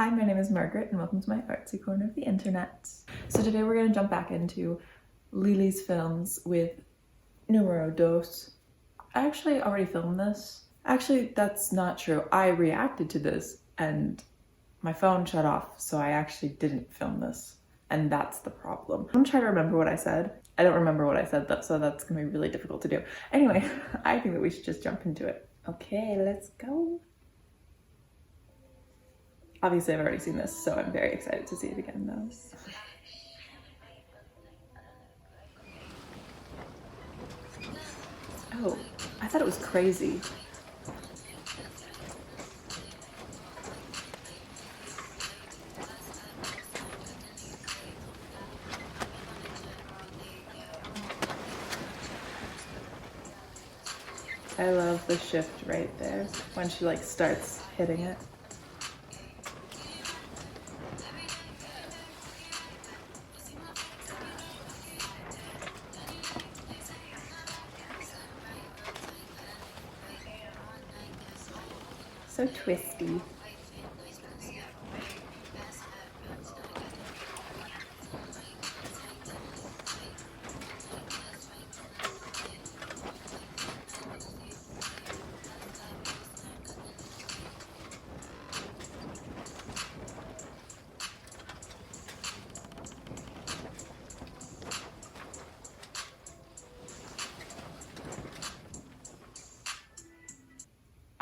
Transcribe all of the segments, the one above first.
Hi, my name is Margaret and welcome to my artsy corner of the internet. So today we're going to jump back into Lili's films with numero dos. I actually already filmed this. Actually, that's not true. I reacted to this and my phone shut off, so I actually didn't film this. And that's the problem. I'm gonna try to remember what I said. I don't remember what I said, so that's gonna be really difficult to do. Anyway, I think that we should just jump into it. Okay, let's go. Obviously, I've already seen this, so I'm very excited to see it again, though. Oh, I thought it was crazy. I love the shift right there when she like starts hitting it. So twisty.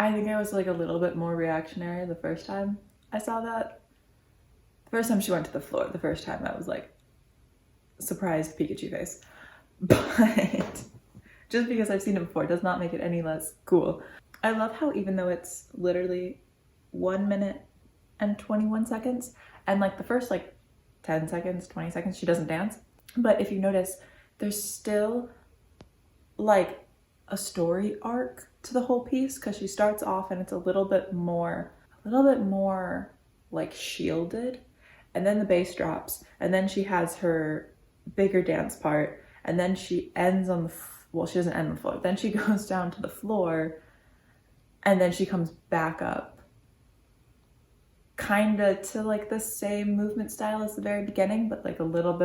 I think I was like a little bit more reactionary the first time I saw that. The first time she went to the floor, the first time I was like, surprised Pikachu face. But just because I've seen it before does not make it any less cool. I love how even though it's literally 1 minute and 21 seconds, and like the first like 10 seconds, 20 seconds, she doesn't dance. But if you notice, there's still like a story arc to the whole piece because she starts off and it's a little bit more like shielded, and then the bass drops, and then she has her bigger dance part, and then she ends on the well, she doesn't end on the floor. Then she goes down to the floor, and then she comes back up, kind of to like the same movement style as the very beginning, but like a little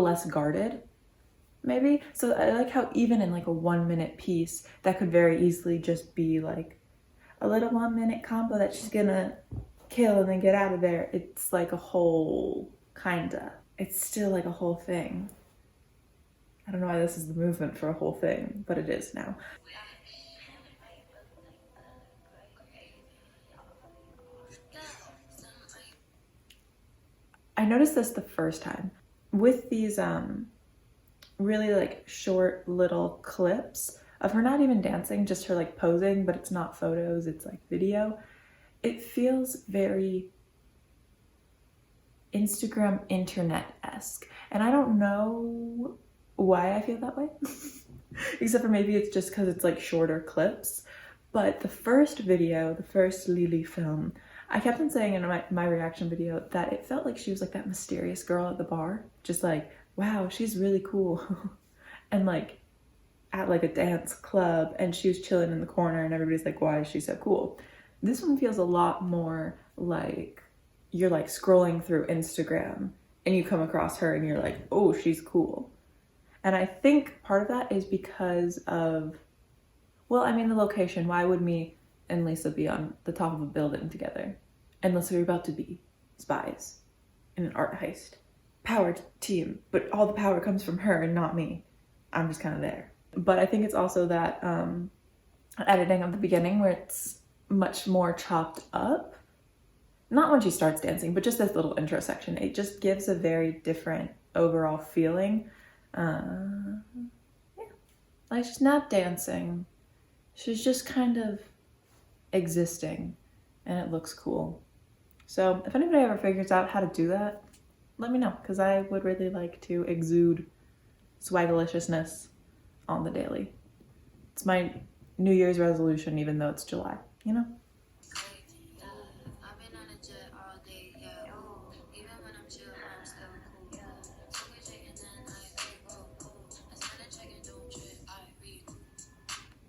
less guarded. Maybe. So I like how even in like a 1 minute piece, that could very easily just be like a little 1 minute combo that she's gonna kill and then get out of there. It's like a whole kinda. It's still like a whole thing. I don't know why this is the movement for a whole thing, but it is now. I noticed this the first time with these really like short little clips of her not even dancing, just her like posing, but it's not photos, it's like video. It feels very Instagram internet-esque, and I don't know why I feel that way. Except for maybe it's just because it's like shorter clips. But the first video, the first Lili film, I kept on saying in my reaction video that it felt like she was like that mysterious girl at the bar, just like, wow, she's really cool. And like at like a dance club, and she was chilling in the corner and everybody's like, why is she so cool? This one feels a lot more like you're like scrolling through Instagram and you come across her and you're like, oh, she's cool. And I think part of that is because of, well, I mean, the location. Why would me and Lisa be on the top of a building together unless we were about to be spies in an art heist? Power team, but all the power comes from her and not me. I'm just kind of there. But I think it's also that editing of the beginning where it's much more chopped up. Not when she starts dancing, but just this little intro section. It just gives a very different overall feeling. Yeah, like she's not dancing. She's just kind of existing, and it looks cool. So if anybody ever figures out how to do that, let me know, because I would really like to exude swagaliciousness on the daily. It's my New Year's resolution, even though it's July, you know?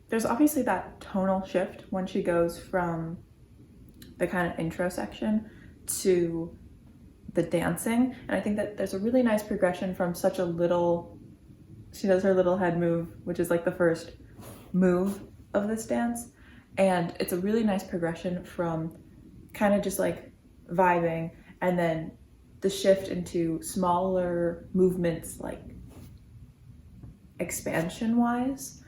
There's obviously that tonal shift when she goes from the kind of intro section to the dancing. And I think that there's a really nice progression from such a little, she does her little head move, which is like the first move of this dance. And it's a really nice progression from kind of just like vibing, and then the shift into smaller movements, like expansion wise,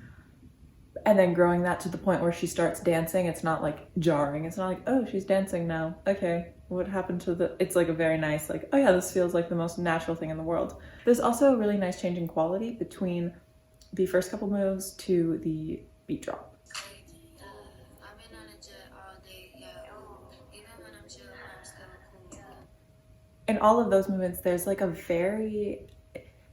and then growing that to the point where she starts dancing. It's not like jarring. It's not like, oh, she's dancing now. Okay, what happened to the, it's like a very nice, like, oh yeah, this feels like the most natural thing in the world. There's also a really nice change in quality between the first couple moves to the beat drop. In all of those movements, there's like a very,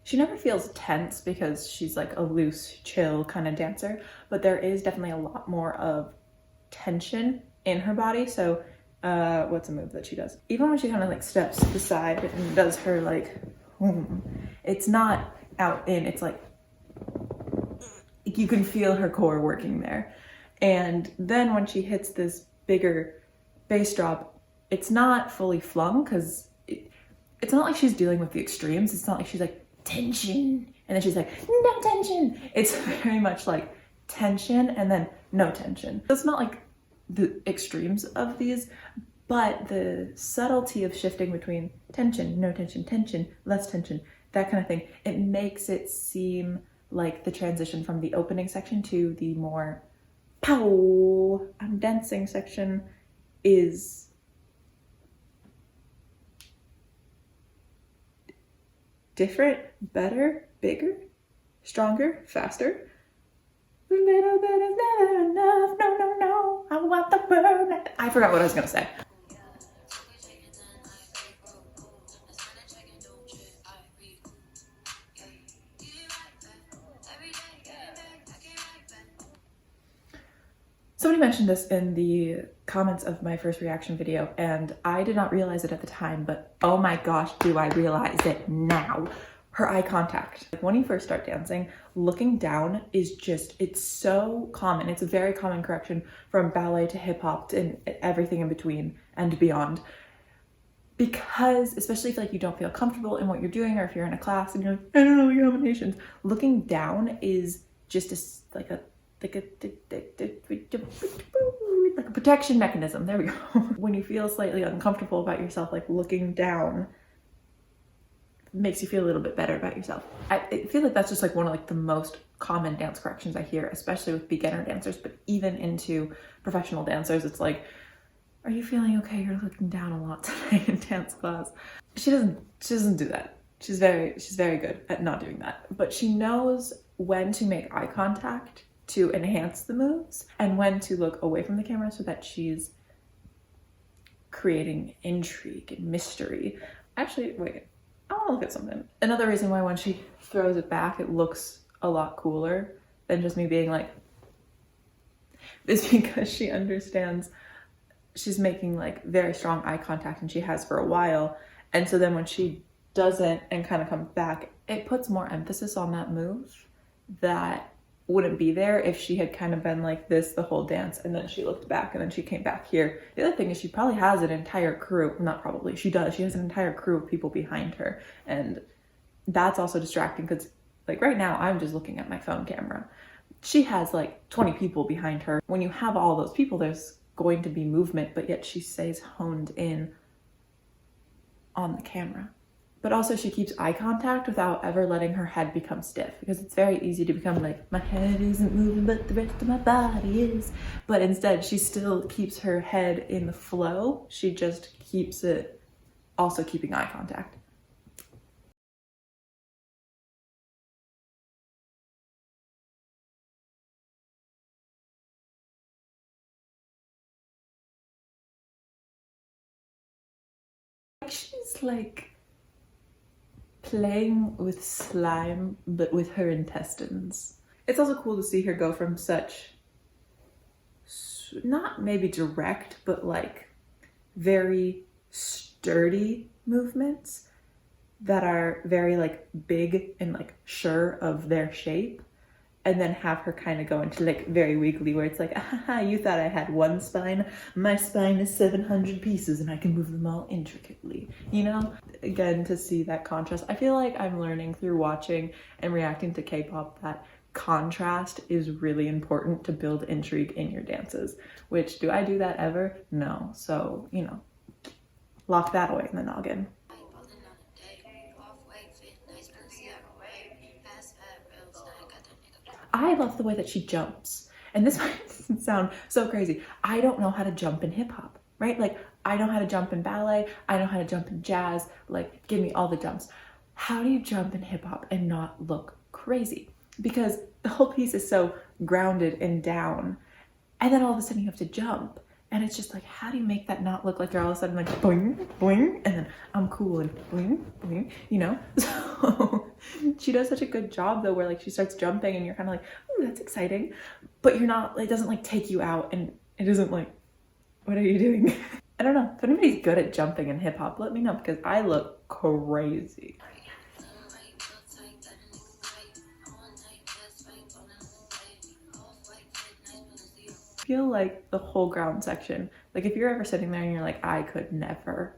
she never feels tense because she's like a loose, chill kind of dancer, but there is definitely a lot more of tension in her body. So what's a move that she does? Even when she kind of like steps to the side and does her like, it's not out in, it's like, you can feel her core working there. And then when she hits this bigger bass drop, it's not fully flung because it's not like she's dealing with the extremes. It's not like she's like tension and then she's like no tension. It's very much like tension and then no tension. So it's not like the extremes of these, but the subtlety of shifting between tension, no tension, tension, less tension, that kind of thing, it makes it seem like the transition from the opening section to the more pow, I'm dancing section is different, better, bigger, stronger, faster. A little bit is never enough. No, no, no. I want the world. I forgot what I was gonna say. Somebody mentioned this in the comments of my first reaction video, and I did not realize it at the time, but oh my gosh, do I realize it now. Her eye contact. When you first start dancing, looking down is just, it's so common. It's a very common correction from ballet to hip hop and everything in between and beyond. Because, especially if like you don't feel comfortable in what you're doing, or if you're in a class and you're like, I don't know your combinations, looking down is just like a protection mechanism. There we go. When you feel slightly uncomfortable about yourself, like looking down makes you feel a little bit better about yourself. I feel like that's just like one of like the most common dance corrections I hear, especially with beginner dancers, but even into professional dancers. It's like, are you feeling okay? You're looking down a lot today in dance class. She doesn't do that. She's very good at not doing that, but she knows when to make eye contact to enhance the moves and when to look away from the camera so that she's creating intrigue and mystery. Actually, wait, I want to look at something. Another reason why when she throws it back, it looks a lot cooler than just me being like, is because she understands she's making like very strong eye contact, and she has for a while. And so then when she doesn't and kind of comes back, it puts more emphasis on that move that wouldn't be there if she had kind of been like this the whole dance and then she looked back and then she came back here. The other thing is she probably has an entire crew, not probably, she does, she has an entire crew of people behind her, and that's also distracting because like right now I'm just looking at my phone camera. She has like 20 people behind her. When you have all those people, there's going to be movement, but yet she stays honed in on the camera. But also she keeps eye contact without ever letting her head become stiff, because it's very easy to become like, my head isn't moving, but the rest of my body is. But instead, she still keeps her head in the flow. She just keeps it also keeping eye contact. She's like playing with slime, but with her intestines. It's also cool to see her go from such, not maybe direct, but like very sturdy movements that are very like big and like sure of their shape, and then have her kind of go into like very wiggly where it's like, ah, you thought I had one spine? My spine is 700 pieces and I can move them all intricately, you know? Again, to see that contrast. I feel like I'm learning through watching and reacting to K-pop that contrast is really important to build intrigue in your dances, which do I do that ever? No. So, you know, lock that away in the noggin. I love the way that she jumps. And this might sound so crazy. I don't know how to jump in hip hop, right? Like, I know how to jump in ballet. I know how to jump in jazz. Like, give me all the jumps. How do you jump in hip hop and not look crazy? Because the whole piece is so grounded and down. And then all of a sudden you have to jump. And it's just like, how do you make that not look like you're all of a sudden like boing, boing, and then I'm cool and boing, boing, you know? So she does such a good job though, where like she starts jumping and you're kind of like, ooh, that's exciting. But you're not, it doesn't like take you out and it isn't like, what are you doing? I don't know. If anybody's good at jumping in hip hop, let me know because I look crazy. I feel like the whole ground section, like if you're ever sitting there and you're like, I could never,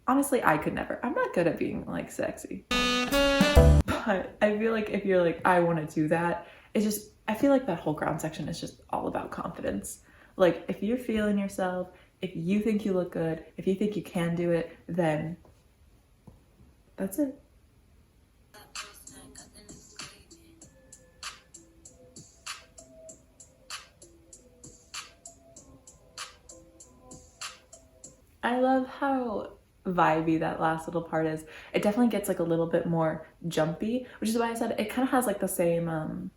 honestly, I could never. I'm not good at being like sexy. But I feel like if you're like, I want to do that, it's just, I feel like that whole ground section is just all about confidence. Like if you're feeling yourself, if you think you look good, if you think you can do it, then that's it. I love how vibey that last little part is. It definitely gets like a little bit more jumpy, which is why I said it kind of has like the same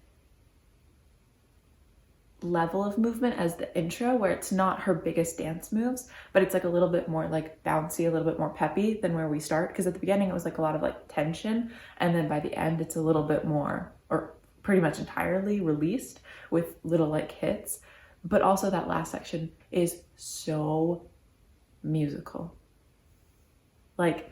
level of movement as the intro, where it's not her biggest dance moves, but it's like a little bit more like bouncy, a little bit more peppy than where we start. Because at the beginning it was like a lot of like tension, and then by the end it's a little bit more, or pretty much entirely released with little like hits. But also that last section is so musical. Like,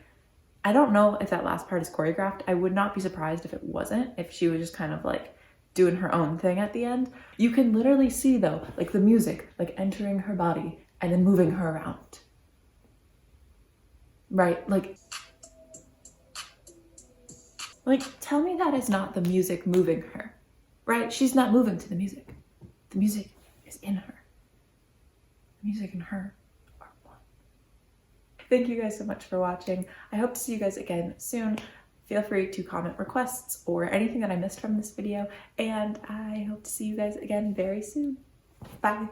I don't know if that last part is choreographed. I would not be surprised if it wasn't, if she was just kind of like doing her own thing at the end. You can literally see though, like the music, like entering her body and then moving her around. Right? Like tell me that is not the music moving her, right? She's not moving to the music. The music is in her. The music and her. Thank you guys so much for watching. I hope to see you guys again soon. Feel free to comment requests or anything that I missed from this video, and I hope to see you guys again very soon. Bye.